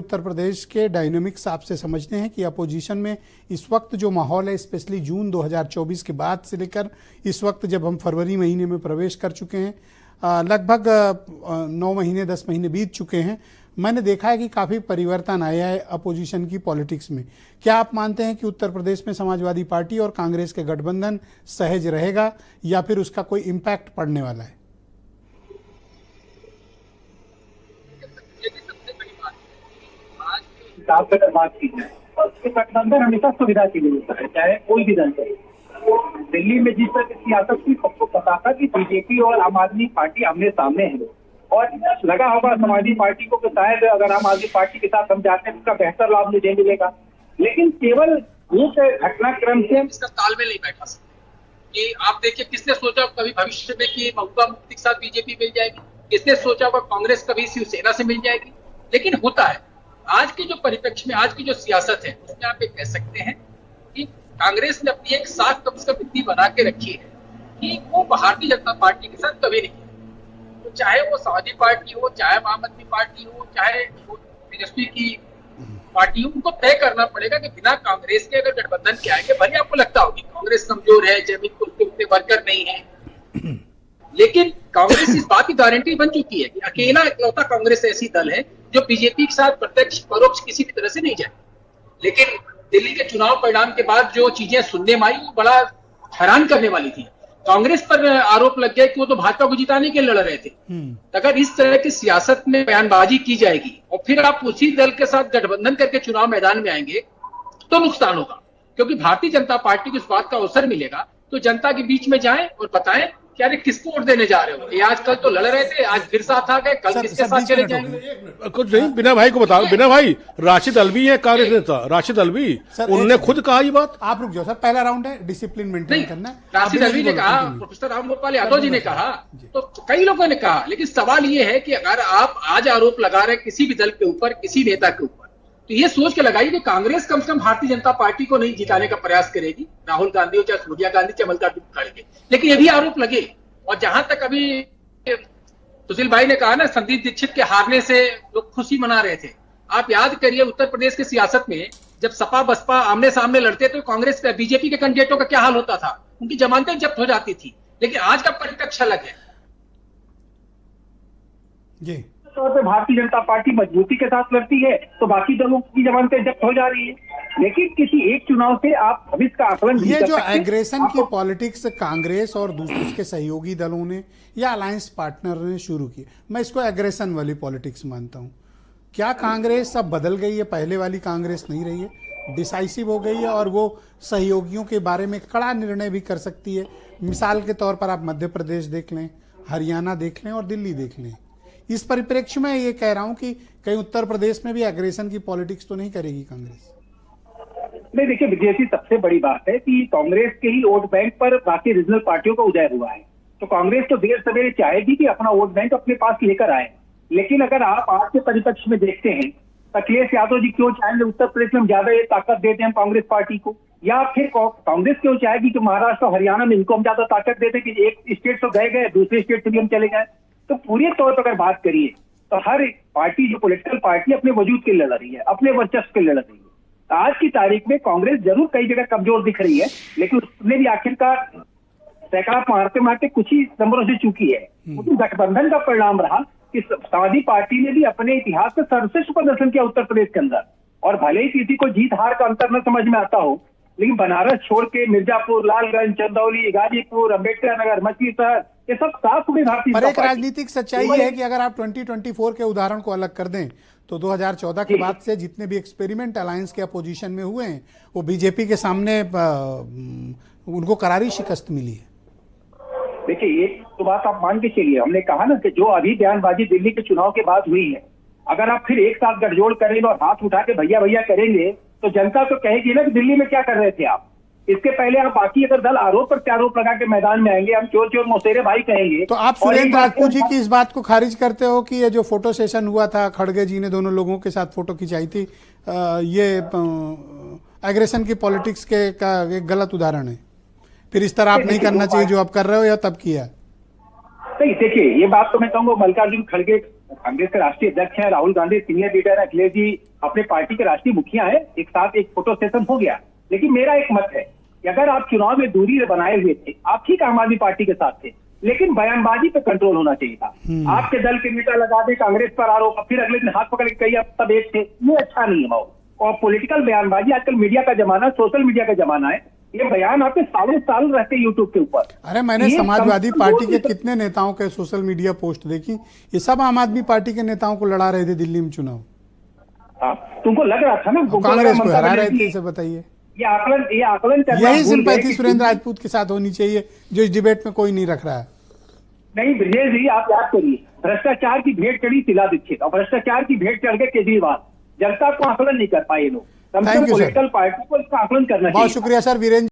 उत्तर प्रदेश के डायनेमिक्स आपसे समझते हैं कि अपोजिशन में इस वक्त जो माहौल है, स्पेशली जून 2024 के बाद से लेकर इस वक्त जब हम फरवरी महीने में प्रवेश कर चुके हैं, लगभग 9 महीने 10 महीने बीत चुके हैं, मैंने देखा है कि काफ़ी परिवर्तन आया है अपोजिशन की पॉलिटिक्स में। क्या आप मानते हैं कि उत्तर प्रदेश में समाजवादी पार्टी और कांग्रेस के गठबंधन सहज रहेगा या फिर उसका कोई इम्पैक्ट पड़ने वाला है? बात की जाए तो गठबंधन हमेशा सुविधा के लिए होता है, चाहे कोई भी दल करे। दिल्ली में जिस तरह की सियासत की सबको पता था कि बीजेपी और आम आदमी पार्टी आमने सामने है, और लगा होगा समाजवादी पार्टी को कि शायद अगर आम आदमी पार्टी के साथ हम जाते हैं उसका बेहतर लाभ मुझे मिलेगा, लेकिन केवल एक घटनाक्रम से इसका तालमेल नहीं बैठा सकता। कि आप देखिए, किसने सोचा कभी भविष्य में कि महबूबा मुफ्ती के साथ बीजेपी मिल जाएगी, किसने सोचा होगा कांग्रेस कभी शिवसेना से मिल जाएगी, लेकिन होता है। आज के जो परिप्रेक्ष्य में आज की जो सियासत है उसमें आप ये कह सकते हैं कि कांग्रेस ने अपनी एक साख कम से कम इतनी बना के रखी है कि वो भारतीय जनता पार्टी के साथ कभी नहीं, तो चाहे वो समाजवादी पार्टी हो, चाहे आम आदमी पार्टी हो, चाहे वो बीजेपी की पार्टी हो, उनको तय करना पड़ेगा कि बिना कांग्रेस के अगर गठबंधन के आएंगे, भले आपको लगता हो कि कांग्रेस कमजोर है, जमीन पर उसके उतने वर्कर नहीं है, लेकिन कांग्रेस इस बात की गारंटी बन चुकी है कि अकेला इकलौता कांग्रेस ऐसी दल है जो बीजेपी के साथ प्रत्यक्ष परोक्ष किसी भी तरह से नहीं जाए। लेकिन दिल्ली के चुनाव परिणाम के बाद जो चीजें सुनने में आई वो बड़ा हैरान करने वाली थी। कांग्रेस पर आरोप लग गया कि वो तो भाजपा को जिताने के लिए लड़ रहे थे। अगर इस तरह की सियासत में बयानबाजी की जाएगी और फिर आप उसी दल के साथ गठबंधन करके चुनाव मैदान में आएंगे तो नुकसान होगा, क्योंकि भारतीय जनता पार्टी को इस बात का अवसर मिलेगा तो जनता के बीच में जाएं और बताएं कि अरे किसको वोट देने जा रहे हो। ये आज कल तो लड़ रहे थे, आज फिर साथ आ गए, कल किसके साथ चले जाएंगे। कुछ नहीं, बिना भाई को बताओ। बिना भाई राशिद अलवी है कांग्रेस नेता, राशिद अलवी, उन्होंने खुद कहा ये बात। आप रुक जाओ सर, पहला राउंड है, डिसिप्लिन मेंटेन करना है। राशिद अलवी ने कहा, प्रोफेसर रामगोपाल यादव जी ने कहा, तो कई लोगों ने कहा, लेकिन सवाल ये है कि अगर आप आज आरोप लगा रहे हैं किसी भी दल के ऊपर, किसी नेता के ऊपर, तो ये सोच के लगाइए कि कांग्रेस कम से कम भारतीय जनता पार्टी को नहीं जिताने का प्रयास करेगी, राहुल गांधी हो चाहे सोनिया गांधी चाहे मल्लिकार्जुन खड़गे, लेकिन ये भी आरोप लगे। और जहां तक अभी सुशील भाई ने कहा ना, संदीप दीक्षित के हारने से लोग खुशी मना रहे थे, आप याद करिए उत्तर प्रदेश की सियासत में जब सपा बसपा आमने सामने लड़ते तो कांग्रेस का बीजेपी के कैंडिडेटों का क्या हाल होता था, उनकी जमानतें जब्त हो जाती थी। लेकिन आज का परिप्रेक्ष्य अलग है जी। तौर पे भारतीय जनता पार्टी मजबूती के साथ लड़ती है तो बाकी दलों की जमानतें जब्त हो जा रही है, लेकिन किसी एक चुनाव से आप भविष्य का आकलन नहीं ये कर जो सकते। एग्रेशन की पॉलिटिक्स कांग्रेस और दूसरे के सहयोगी दलों ने या अलायंस पार्टनर ने शुरू की, मैं इसको एग्रेशन वाली पॉलिटिक्स मानता हूँ। क्या कांग्रेस अब बदल गई है, पहले वाली कांग्रेस नहीं रही है, डिसाइसिव हो गई है और वो सहयोगियों के बारे में कड़ा निर्णय भी कर सकती है? मिसाल के तौर पर आप मध्य प्रदेश देख लें, हरियाणा देख लें और दिल्ली देख लें। इस परिप्रेक्ष्य में ये कह रहा हूं कि कहीं उत्तर प्रदेश में भी एग्रेशन की पॉलिटिक्स तो नहीं करेगी कांग्रेस? नहीं, देखिए विजय जी, सबसे बड़ी बात है कि कांग्रेस के ही वोट बैंक पर बाकी रीजनल पार्टियों का उदय हुआ है, तो कांग्रेस तो देर सवेरे चाहेगी कि अपना वोट बैंक अपने पास लेकर आए। लेकिन अगर आप आज के परिप्रेक्ष्य में देखते हैं, अखिलेश यादव जी क्यों चाहेंगे उत्तर प्रदेश में हम ज्यादा ये ताकत देते हैं कांग्रेस पार्टी को, या फिर कांग्रेस क्यों चाहेगी कि महाराष्ट्र और हरियाणा में इनको हम ज्यादा ताकत देते हैं कि एक स्टेट तो गए दूसरे स्टेट से भी हम चले जाए। तो पूरी तौर पर अगर बात करिए तो हर पार्टी जो पॉलिटिकल पार्टी अपने वजूद के लिए लड़ रही है, अपने वर्चस्व के लिए लड़ रही है। आज की तारीख में कांग्रेस जरूर कई जगह कमजोर दिख रही है, लेकिन उसने भी आखिरकार सैकड़ा मारते मारते कुछ ही नंबरों से चुकी है। तो गठबंधन का परिणाम रहा कि समाजवादी पार्टी ने भी अपने इतिहास में सर्वश्रेष्ठ प्रदर्शन किया उत्तर प्रदेश के अंदर, और भले ही किसी को जीत हार का अंतर न समझ में आता हो, लेकिन बनारस छोड़ के मिर्जापुर, लालगंज, चंदौली, गाजीपुर, अम्बेडकर नगर, मछली शहर, ये सब साफ सुथरी भारतीय पर एक राजनीतिक सच्चाई है कि अगर आप 2024 के उदाहरण को अलग कर दें तो 2014 के बाद से जितने भी एक्सपेरिमेंट अलायंस के अपोजिशन में हुए हैं वो बीजेपी के सामने उनको करारी शिकस्त मिली है। देखिए, एक तो बात आप मान के चलिए, हमने कहा ना कि जो अभी बयानबाजी दिल्ली के चुनाव के बाद हुई है, अगर आप फिर एक साथ गठजोड़ करेंगे और हाथ उठा के भैया भैया करेंगे तो जनता तो कहेगी ना कि दिल्ली में क्या कर रहे थे आप। इसके पहले आप बाकी अगर दल आरोप पर आरोप लगा के मैदान में आएंगे, हम चोर चोर मौसेरे भाई कहेंगे। तो आप सुरेंद्र राजपूत जी की इस बात को खारिज करते हो कि ये जो फोटो सेशन हुआ था, खड़गे जी ने दोनों लोगों के साथ फोटो खिंचाई थी, ये एग्रेशन की पॉलिटिक्स के का एक गलत उदाहरण है? फिर इस तरह आप नहीं करना चाहिए जो आप कर रहे हो या तब किया? नहीं, देखिए ये बात तो मैं कहूँगा मल्लिकार्जुन खड़गे कांग्रेस के राष्ट्रीय अध्यक्ष हैं राहुल गांधी, सीनियर लीडर है, अखिलेश जी अपने पार्टी के राष्ट्रीय मुखिया हैं, एक साथ एक फोटो सेशन हो गया। लेकिन मेरा एक मत है कि अगर आप चुनाव में दूरी बनाए हुए थे, आप ठीक आम आदमी पार्टी के साथ थे, लेकिन बयानबाजी पे कंट्रोल होना चाहिए था। आपके दल के नेता लगा दे कांग्रेस पर आरोप, फिर अगले दिन हाथ पकड़ के कही अब सब एक थे, ये अच्छा नहीं है माहौल। और पॉलिटिकल बयानबाजी, आजकल मीडिया का जमाना, सोशल मीडिया का जमाना है, ये बयान आपके सालों साल रहते यूट्यूब के ऊपर। अरे मैंने समाजवादी पार्टी के कितने नेताओं के सोशल मीडिया पोस्ट देखी, ये सब आम आदमी पार्टी के नेताओं को लड़ा रहे थे दिल्ली में चुनाव। तुमको लग रहा था ना कांग्रेस को हरा रहे थे, इसे बताइए। ये आकलन करना यही भूल गए सिंपैथी कि- सुरेंद्र राजपूत के साथ होनी चाहिए, जो इस डिबेट में कोई नहीं रख रहा है। नहीं ब्रजेश जी, आप याद करिए, भ्रष्टाचार की भेंट चढ़ी शीला दीक्षित और भ्रष्टाचार की भेंट चढ़ गए केजरीवाल। जनता को आकलन नहीं कर पाए ये लोग। कम से Thank come you, sir. Political party को इसका आकलन करना चाहिए। बहुत शुक्रिया सर वीरेंद्र।